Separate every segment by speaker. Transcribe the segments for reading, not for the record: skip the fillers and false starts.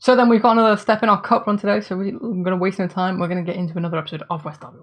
Speaker 1: So then we've got another step in our cup run today, so we're going to waste no time. We're going to get into another episode of West Derby.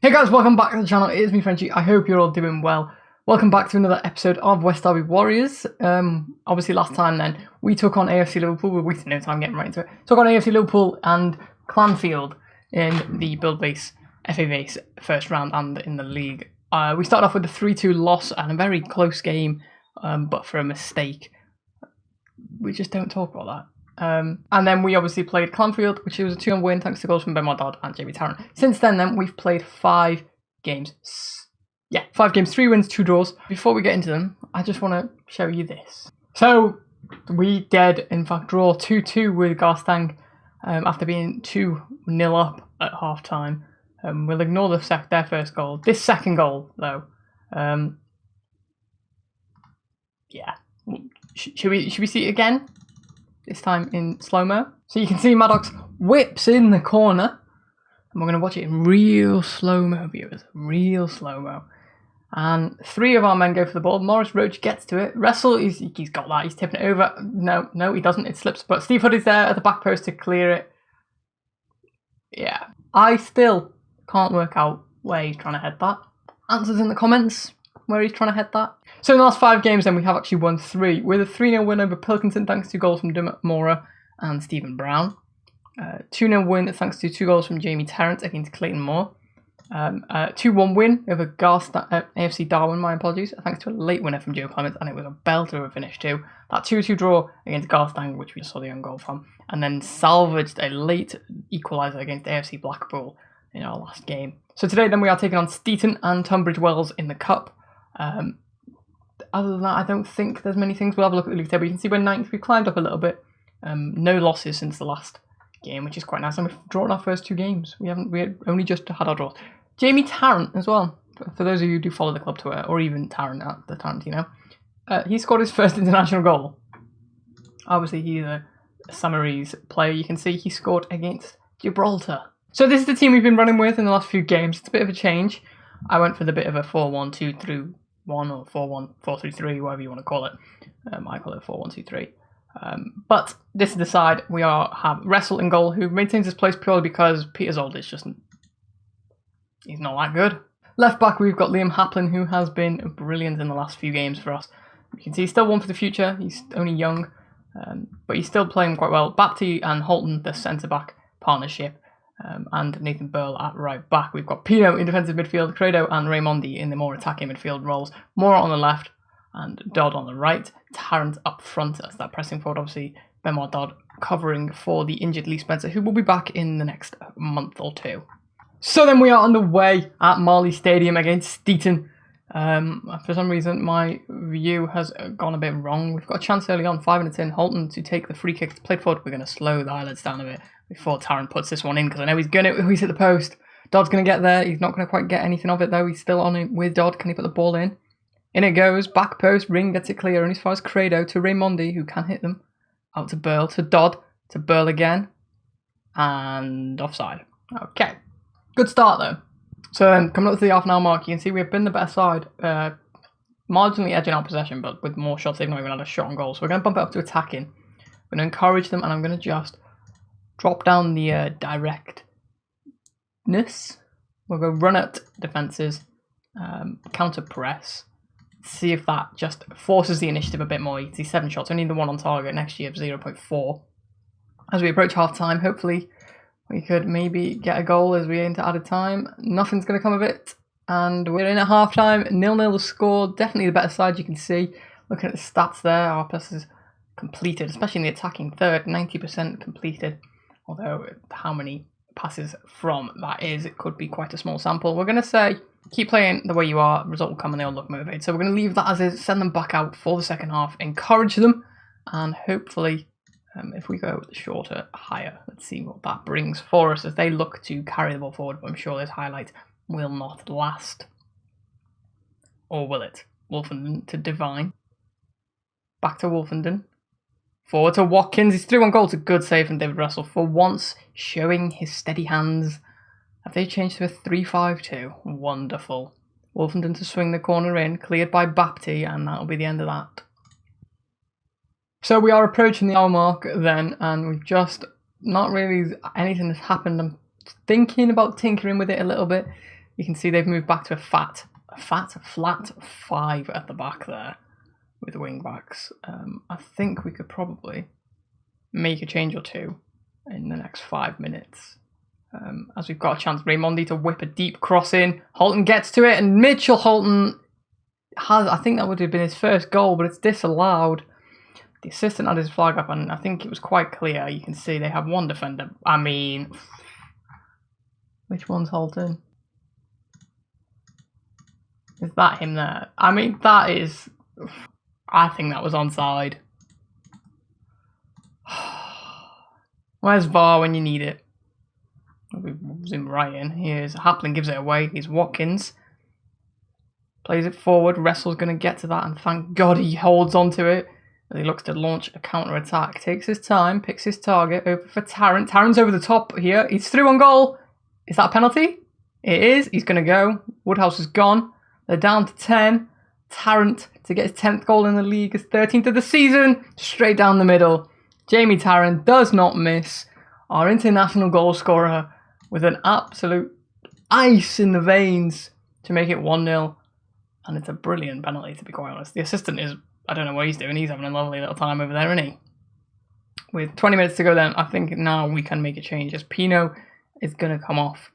Speaker 1: Hey guys, welcome back to the channel. It is me, Frenchie. I hope you're all doing well. Welcome back to another episode of West Derby Warriors. Obviously last time then, we took on AFC Liverpool. We're wasting no time getting right into it. Took on AFC Liverpool and Clanfield in the Build Base FA Base first round and in the league. We started off with a 3-2 loss and a very close game, but for a mistake. We just don't talk about that. And then we obviously played Clanfield, which was a 2-1 win thanks to goals from Ben Dodd and Jamie Tarrant. Since then, we've played 5 games. 5 games, 3 wins, 2 draws. Before we get into them, I just want to show you this. So, we did, in fact, draw 2-2 with Garstang after being 2-0 up at half-time. We'll ignore their first goal. This second goal, though, should we see it again? This time in slow-mo. So you can see Maddox whips in the corner. And we're going to watch it in real slow-mo, viewers. Real slow-mo. And 3 of our men go for the ball. Maurice Roach gets to it. Wrestle, he's got that. He's tipping it over. No, he doesn't. It slips. But Steve Hood is there at the back post to clear it. Yeah. I still can't work out where he's trying to head that. Answers in the comments where he's trying to head that. So in the last 5 games then, we have actually won 3. With a 3-0 win over Pilkington thanks to goals from Dermot Mora and Stephen Brown. 2-0 win thanks to 2 goals from Jamie Tarrant against Clayton Moore. 2-1 win over AFC Darwin, my apologies, thanks to a late winner from Joe Clements, and it was a belter of a finish too. That 2-2 draw against Garstang, which we saw the own goal from, and then salvaged a late equaliser against AFC Blackpool in our last game. So today then we are taking on Steeton and Tunbridge Wells in the Cup. Other than that, I don't think there's many things. We'll have a look at the league table. You can see we're 9th. We've climbed up a little bit. No losses since the last game, which is quite nice. And we've drawn our first 2 games. We only just had our draws. Jamie Tarrant as well. For those of you who do follow the club Twitter, or even Tarrant at the Tarantino, he scored his first international goal. Obviously, he's a Summaries player. You can see he scored against Gibraltar. So this is the team we've been running with in the last few games. It's a bit of a change. I went for the bit of a 4-1-2-3-1 or 4-1-4-3-3, whatever you want to call it. I call it 4-1-2-3. But this is the side we have Wrestle in goal, who maintains his place purely because Peter Zold is just... he's not that good. Left back, we've got Liam Haplin, who has been brilliant in the last few games for us. You can see he's still one for the future. He's only young, but he's still playing quite well. Bapty and Holton, the centre-back partnership. And Nathan Burl at right back. We've got Pino in defensive midfield, Credo and Raimondi in the more attacking midfield roles. Mora on the left and Dodd on the right. Tarrant up front as that pressing forward. Obviously, Benoit Dodd covering for the injured Lee Spencer, who will be back in the next month or 2. So then we are underway at Marley Stadium against Steeton. For some reason, my view has gone a bit wrong. We've got a chance early on, 5 minutes in. Holton to take the free kick, played forward. We're going to slow the highlights down a bit before Tarrant puts this one in, because I know he's at the post. Dodd's going to get there. He's not going to quite get anything of it, though. He's still on it with Dodd. Can he put the ball in? In it goes. Back post. Ring gets it clear. And as far as Credo to Raimondi, who can hit them. Out to Burl. To Dodd. To Burl again. And offside. Okay. Good start, though. So then, coming up to the half an hour mark, you can see we've been the better side. Marginally edging our possession, but with more shots, they've not even had a shot on goal. So we're going to bump it up to attacking. We're going to encourage them, and I'm going to just drop down the directness. We'll go run at defences, counter press, see if that just forces the initiative a bit more. You can see 7 shots, only the 1 on target. Next year, 0.4. As we approach half time, hopefully we could maybe get a goal as we enter added time. Nothing's going to come of it. And we're in at half time. 0-0 score. Definitely the better side, you can see. Looking at the stats there, our passes completed, especially in the attacking third, 90% completed. Although how many passes from that is, it could be quite a small sample. We're going to say, keep playing the way you are, result will come and they'll look motivated. So we're going to leave that as is, send them back out for the second half, encourage them, and hopefully, if we go shorter, higher, let's see what that brings for us as they look to carry the ball forward. But I'm sure this highlight will not last. Or will it? Wolfenden to Devine. Back to Wolfenden. Forward to Watkins. He's through on goal. It's a good save from David Russell. For once, showing his steady hands. Have they changed to a 3-5-2? Wonderful. Wolfenden to swing the corner in. Cleared by Bapty. And that'll be the end of that. So we are approaching the hour mark then, and we've just not really anything has happened. I'm thinking about tinkering with it a little bit. You can see they've moved back to a flat 5 at the back there with the wing backs. I think we could probably make a change or two in the next 5 minutes. As we've got a chance, Raimondi to whip a deep cross in. Holton gets to it, and Mitchell Holton has, I think that would have been his first goal, but it's disallowed. The assistant had his flag up, and I think it was quite clear. You can see they have one defender. I mean, which one's Holton? Is that him there? I mean, that is... I think that was onside. Where's VAR when you need it? We zoom right in. Here's Haplin, gives it away. Here's Watkins. Plays it forward. Wrestle's going to get to that, and thank God he holds onto it as he looks to launch a counter-attack. Takes his time, picks his target, open for Tarrant. Tarrant's over the top here. He's through on goal. Is that a penalty? It is. He's going to go. Woodhouse is gone. They're down to 10. Tarrant to get his 10th goal in the league, his 13th of the season. Straight down the middle. Jamie Tarrant does not miss. Our international goal scorer with an absolute ice in the veins to make it 1-0. And it's a brilliant penalty, to be quite honest. The assistant is, I don't know what he's doing. He's having a lovely little time over there, isn't he? With 20 minutes to go then, I think now we can make a change as Pino is going to come off.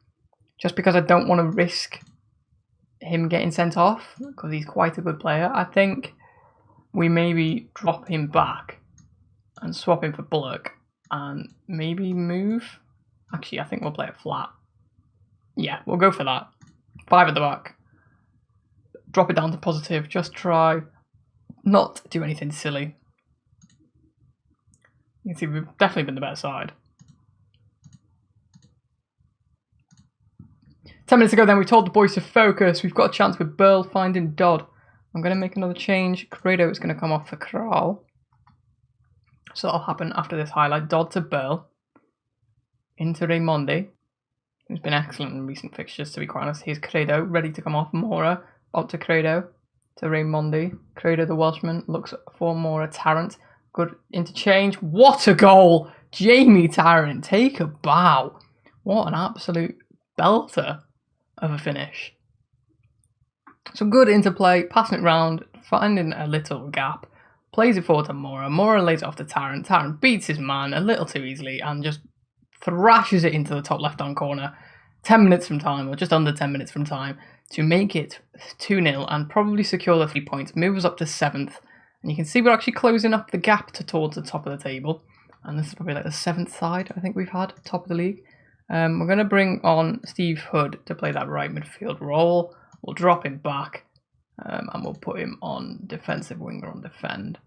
Speaker 1: Just because I don't want to risk him getting sent off, because he's quite a good player. I think we maybe drop him back and swap him for Bullock and maybe move. Actually, I think we'll play it flat. Yeah, we'll go for that. 5 at the back. Drop it down to positive. Just try not do anything silly. You can see we've definitely been the better side. 10 minutes ago then, we told the boys to focus. We've got a chance with Burl finding Dodd. I'm going to make another change. Credo is going to come off for Kral. So that'll happen after this highlight. Dodd to Burl. Into Raimondi, who's been excellent in recent fixtures, to be quite honest. Here's Credo, ready to come off. Mora, out to Credo. To Raimondi. Credo, the Welshman, looks for Mora. Tarrant, good interchange. What a goal! Jamie Tarrant, take a bow. What an absolute belter of a finish. So good interplay, passing it round, finding a little gap, plays it forward to Mora. Mora lays it off to Tarrant. Tarrant beats his man a little too easily and just thrashes it into the top left-hand corner. 10 minutes from time, or just under 10 minutes from time, to make it 2-0 and probably secure the 3 points. Move us up to 7th. And you can see we're actually closing up the gap towards the top of the table. And this is probably like the 7th side I think we've had, top of the league. We're going to bring on Steve Hood to play that right midfield role. We'll drop him back and we'll put him on defensive winger on defend.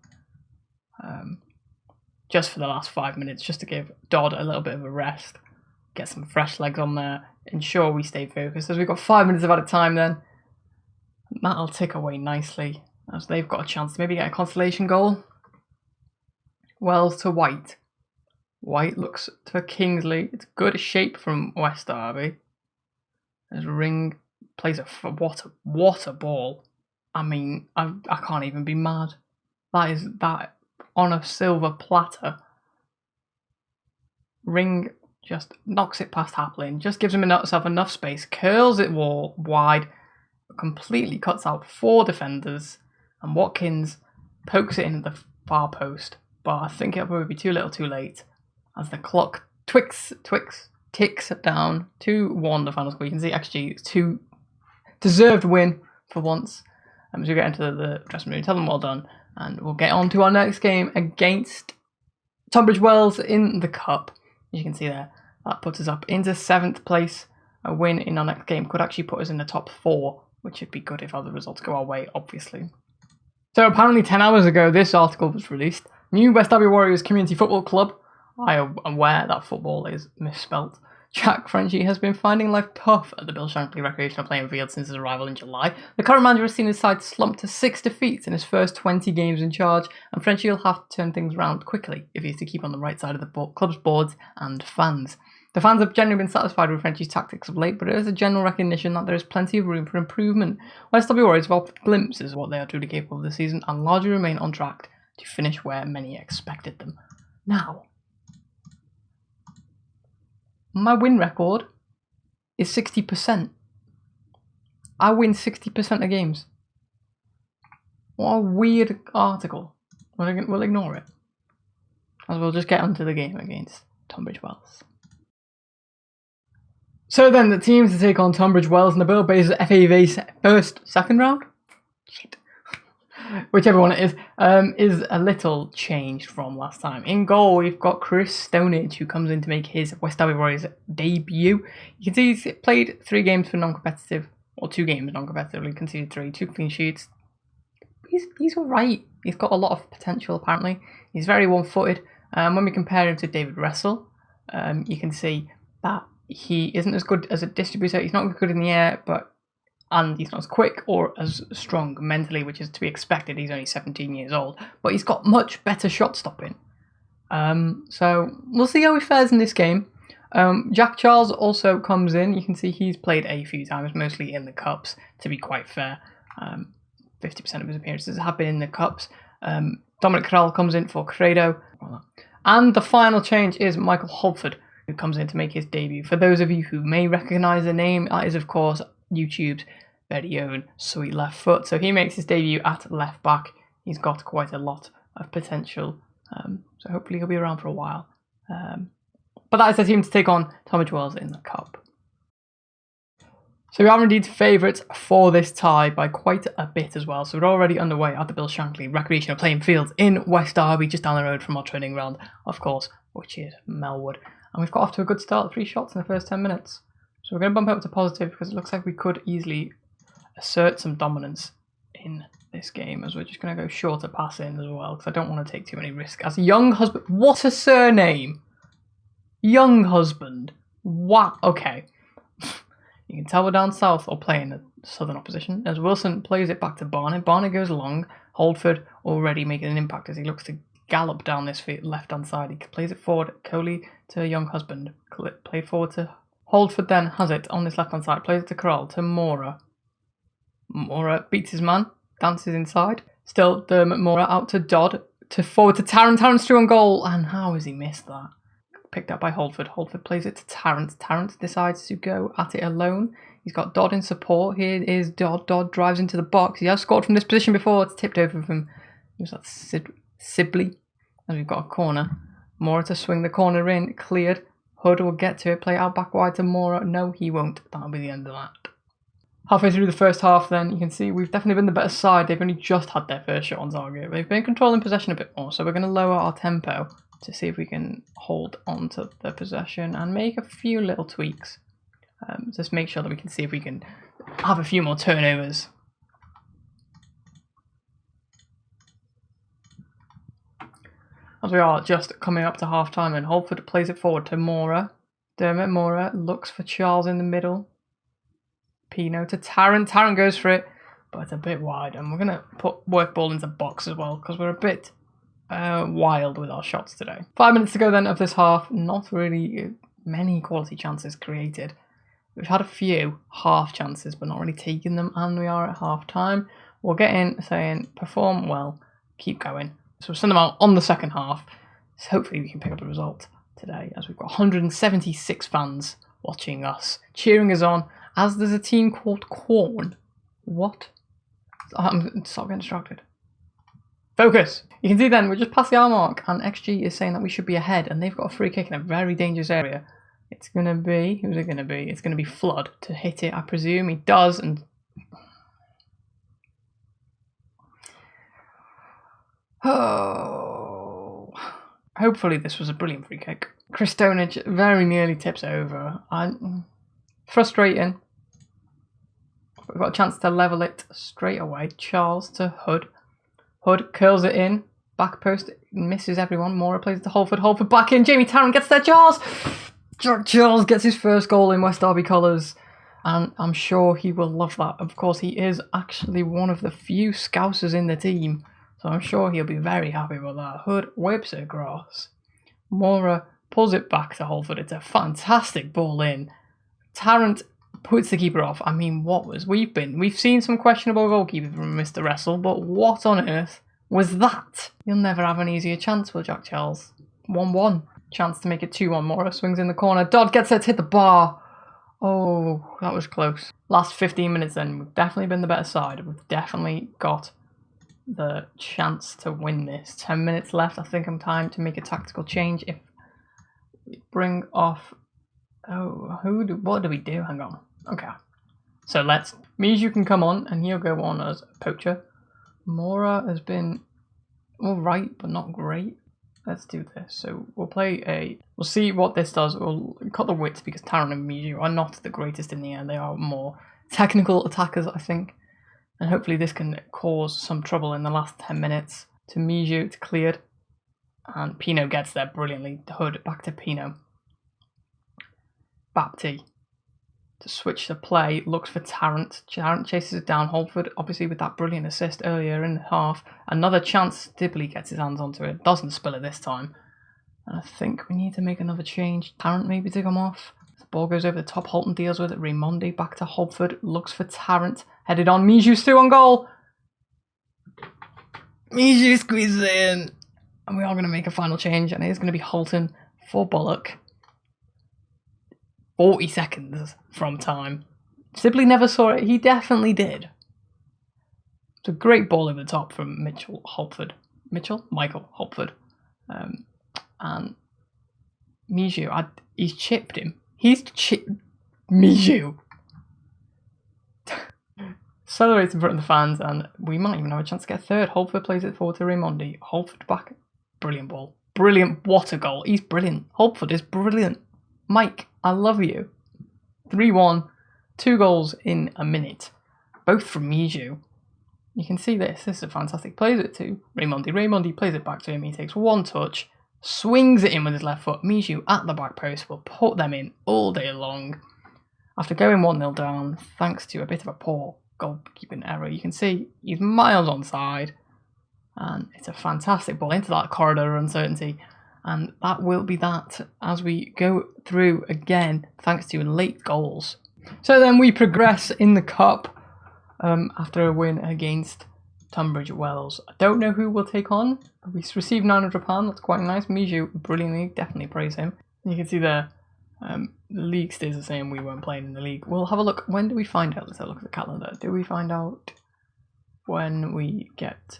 Speaker 1: Just for the last 5 minutes, just to give Dodd a little bit of a rest. Get some fresh legs on there. Ensure we stay focused. As we've got 5 minutes of added time then. That'll tick away nicely. As they've got a chance to maybe get a consolation goal. Wells to White. White looks to Kingsley. It's good shape from West Derby. As Ring plays what a ball. I mean, I can't even be mad. That on a silver platter. Ring just knocks it past Haplin. Just gives himself enough space. Curls it wide. Completely cuts out 4 defenders. And Watkins pokes it into the far post. But I think it'll probably be too little too late. As the clock ticks down. 2-1 the final score. You can see XG is 2 deserved win for once. As we get into the dressing room, tell them well done. And we'll get on to our next game against Tunbridge Wells in the Cup. As you can see there, that puts us up into 7th place. A win in our next game could actually put us in the top 4, which would be good if other results go our way, obviously. So apparently 10 hours ago, this article was released. New West Derby Warriors Community Football Club. I am aware that football is misspelt. Jack Frenchie has been finding life tough at the Bill Shankly recreational playing field since his arrival in July. The current manager has seen his side slump to 6 defeats in his first 20 games in charge, and Frenchie will have to turn things around quickly if he is to keep on the right side of the club's boards and fans. The fans have generally been satisfied with Frenchie's tactics of late, but there is a general recognition that there is plenty of room for improvement. West Derby Warriors have offered glimpses of what they are truly capable of this season and largely remain on track to finish where many expected them. Now, my win record is 60%. I win 60% of games. What a weird article. We'll ignore it. As we'll just get onto the game against Tunbridge Wells. So then, the teams to take on Tunbridge Wells in the Bill Bays FAV's second round? Shit. Whichever one it is a little changed from last time. In goal, we've got Chris Stonage, who comes in to make his West Derby Warriors debut. You can see he's played 3 games for non-competitive, or 2 games non-competitively, conceded 3, 2 clean sheets. He's alright. He's got a lot of potential, apparently. He's very one-footed. When we compare him to David Russell, you can see that he isn't as good as a distributor. He's not good in the air, and he's not as quick or as strong mentally, which is to be expected. He's only 17 years old, but he's got much better shot stopping. So we'll see how he fares in this game. Jack Charles also comes in. You can see he's played a few times, mostly in the Cups, to be quite fair. 50% of his appearances have been in the Cups. Dominic Corral comes in for Credo. And the final change is Michael Holford, who comes in to make his debut. For those of you who may recognise the name, that is, of course, YouTube's very own Sweet Left Foot. So he makes his debut at left back. He's got quite a lot of potential. So hopefully he'll be around for a while. But that is the team to take on Tunbridge Wells in the Cup. So we are indeed favourites for this tie by quite a bit as well. So we're already underway at the Bill Shankly Recreational Playing Fields in West Derby, just down the road from our training ground, of course, which is Melwood. And we've got off to a good start, 3 shots in the first 10 minutes. So we're going to bump it up to positive because it looks like we could easily assert some dominance in this game, as we're just going to go shorter passing as well, because I don't want to take too many risks. As Young Husband, what a surname! Young Husband. Wow, okay. You can tell we're down south or playing the southern opposition, as Wilson plays it back to Barnett. Barnett goes long. Holdford already making an impact as he looks to gallop down this left-hand side. He plays it forward. Coley to Young Husband. Played forward to Holdford, then has it on this left-hand side. Plays it to Corral, to Mora. Mora beats his man. Dances inside. Still Dermot Mora out to Dodd. To forward to Tarrant. Tarrant's through on goal. And how has he missed that? Picked up by Holdford. Holdford plays it to Tarrant. Tarrant decides to go at it alone. He's got Dodd in support. Here is Dodd. Dodd drives into the box. He has scored from this position before. It's tipped over from Sibley. And we've got a corner. Mora to swing the corner in. Cleared. Hood will get to it. Play out back wide to Mora. No, he won't. That'll be the end of that. Halfway through the first half then, you can see we've definitely been the better side. They've only just had their first shot on target. They've been controlling possession a bit more. So we're going to lower our tempo to see if we can hold on to the possession and make a few little tweaks. Just make sure that we can see if we can have a few more turnovers. As we are just coming up to half time, and Holford plays it forward to Mora. Dermot Mora looks for Charles in the middle. Pino to Tarrant. Tarrant goes for it, but it's a bit wide. And we're going to put work ball into box as well, because we're a bit wild with our shots today. 5 minutes to go then of this half. Not really many quality chances created. We've had a few half chances, but not really taken them. And we are at half time. We'll get in saying, perform well, keep going. So we'll send them out on the second half. So hopefully we can pick up a result today, as we've got 176 fans watching us, cheering us on, as there's a team called Corn. What? Stop getting distracted. Focus! You can see then, we're just past the hour mark, and XG is saying that we should be ahead, and they've got a free kick in a very dangerous area. It's going to be, who's it going to be? It's going to be Flood to hit it, I presume. He does, and oh, hopefully this was a brilliant free kick. Chris Stonage very nearly tips over. Frustrating. We've got a chance to level it straight away. Charles to Hood. Hood curls it in. Back post, misses everyone. Mora plays it to Holford. Holford back in. Jamie Tarrant gets there. Charles! Charles gets his first goal in West Derby colours. And I'm sure he will love that. Of course, he is actually one of the few Scousers in the team. So I'm sure he'll be very happy with that. Hood whips it across. Mora pulls it back to Holford. It's a fantastic ball in. Tarrant puts the keeper off. I mean, we've seen some questionable goalkeeping from Mr. Wrestle, but what on earth was that. You'll never have an easier chance, will Jack Charles? 1-1. Chance to make it 2-1. Mora swings in the corner. Dodd gets it to hit the bar. Oh, that was close. Last 15 minutes then, we've definitely been the better side. We've definitely got the chance to win this. 10 minutes left. I think I'm time to make a tactical change. If we bring off... Oh, what do we do? Hang on. Okay. So Miju can come on and he'll go on as a poacher. Mora has been alright, but not great. Let's do this. So we'll see what this does. We'll cut the width because Taran and Miju are not the greatest in the air. They are more technical attackers, I think. And hopefully this can cause some trouble in the last 10 minutes. To Miju, it's cleared. And Pino gets there brilliantly. Hood back to Pino. Bapti to switch the play, looks for Tarrant. Tarrant chases it down. Holford, obviously with that brilliant assist earlier in the half. Another chance. Dibley gets his hands onto it. Doesn't spill it this time. And I think we need to make another change. Tarrant maybe to come off. The ball goes over the top. Holton deals with it. Raimondi back to Holford. Looks for Tarrant. Headed on. Miju still on goal. Miju squeezes it in. And we are going to make a final change. And it is going to be Holton for Bullock. 40 seconds from time. Sibley never saw it. He definitely did. It's a great ball over the top from Michael Holford. And Miju, he's chipped him. He's chipped Miju. Celebrates in front of the fans, and we might even have a chance to get a third. Holford plays it forward to Raimondi. Holford back. Brilliant ball. Brilliant. What a goal. He's brilliant. Holford is brilliant. Mike, I love you. 3-1, 2 goals in a minute, both from Miju. You can see this. This is a fantastic. Plays it to Raimondi. Raimondi plays it back to him. He takes one touch, swings it in with his left foot. Miju at the back post will put them in all day long. After going 1-0 down, thanks to a bit of a poor goalkeeping error, you can see he's miles onside. And it's a fantastic ball into that corridor of uncertainty. And that will be that as we go through again, thanks to late goals. So then we progress in the cup after a win against Tunbridge Wells. I don't know who we'll take on. We received £900. That's quite nice. Miju, brilliantly, definitely praise him. You can see there, the league stays the same. We weren't playing in the league. We'll have a look. When do we find out? Let's have a look at the calendar. Do we find out when we get...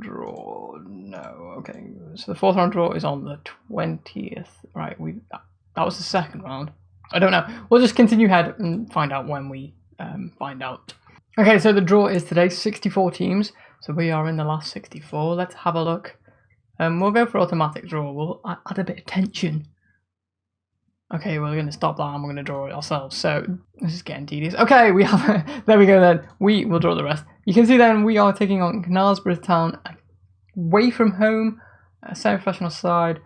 Speaker 1: draw? No. Okay, so the 4th round draw is on the 20th. Right, that was the 2nd round. I don't know. We'll just continue ahead and find out when we find out. Okay, so the draw is today, 64 teams. So we are in the last 64. Let's have a look. We'll go for automatic draw. We'll add a bit of tension. Okay, we're going to stop that and we're going to draw it ourselves. So this is getting tedious. Okay, we have there we go then. We will draw the rest. You can see then we are taking on Knaresborough Town away from home, a semi-professional side.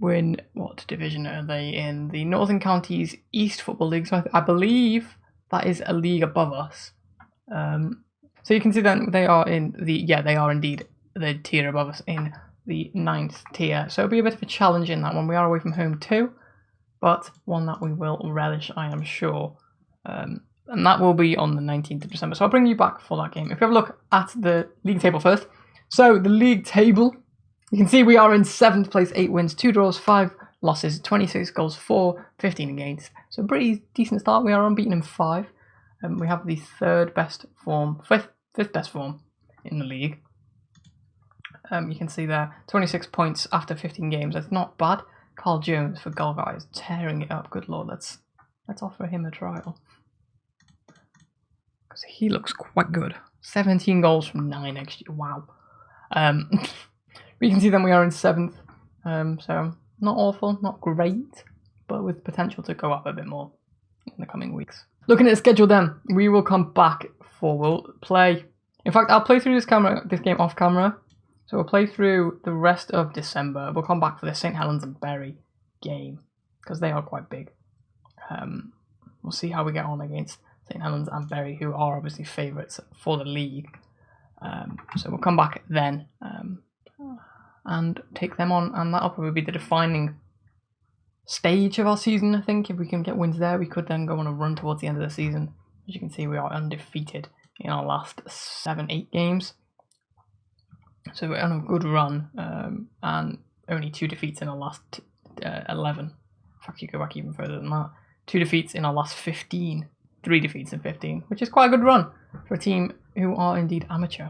Speaker 1: Win what division are they in? The Northern Counties East Football League. So I believe that is a league above us. So you can see then they are in they are indeed the tier above us in the 9th tier. So it'll be a bit of a challenge in that one. We are away from home too, but one that we will relish, I am sure. And that will be on the 19th of December. So I'll bring you back for that game. If you have a look at the league table first. So the league table, you can see we are in 7th place, 8 wins, 2 draws, 5 losses, 26 goals, 4, 15 against. So a pretty decent start. We are unbeaten in 5. We have the 5th best form in the league. You can see there, 26 points after 15 games. That's not bad. Carl Jones for goal guys, tearing it up. Good lord, let's offer him a trial. Because he looks quite good. 17 goals from 9 XG. Wow. You can see then we are in 7th. So not awful, not great, but with potential to go up a bit more in the coming weeks. Looking at the schedule then, we will come back we'll play. In fact, I'll play through this game off camera. So we'll play through the rest of December. We'll come back for the St Helens and Bury game because they are quite big. We'll see how we get on against St Helens and Bury, who are obviously favourites for the league. So we'll come back then and take them on, and that'll probably be the defining stage of our season, I think. If we can get wins there, we could then go on a run towards the end of the season. As you can see, we are undefeated in our last 7-8 games. So we're on a good run, and only 2 defeats in our last 11. In fact, you go back even further than that. 2 defeats in our last 15. 3 defeats in 15, which is quite a good run for a team who are indeed amateur.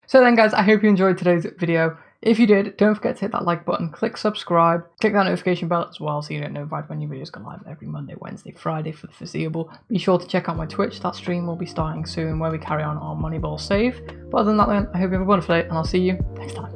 Speaker 1: So then guys, I hope you enjoyed today's video. If you did, don't forget to hit that like button, click subscribe, click that notification bell as well so you get notified when new videos go live every Monday, Wednesday, Friday for the foreseeable. Be sure to check out my Twitch, that stream will be starting soon where we carry on our Moneyball save. But other than that then, I hope you have a wonderful day and I'll see you next time.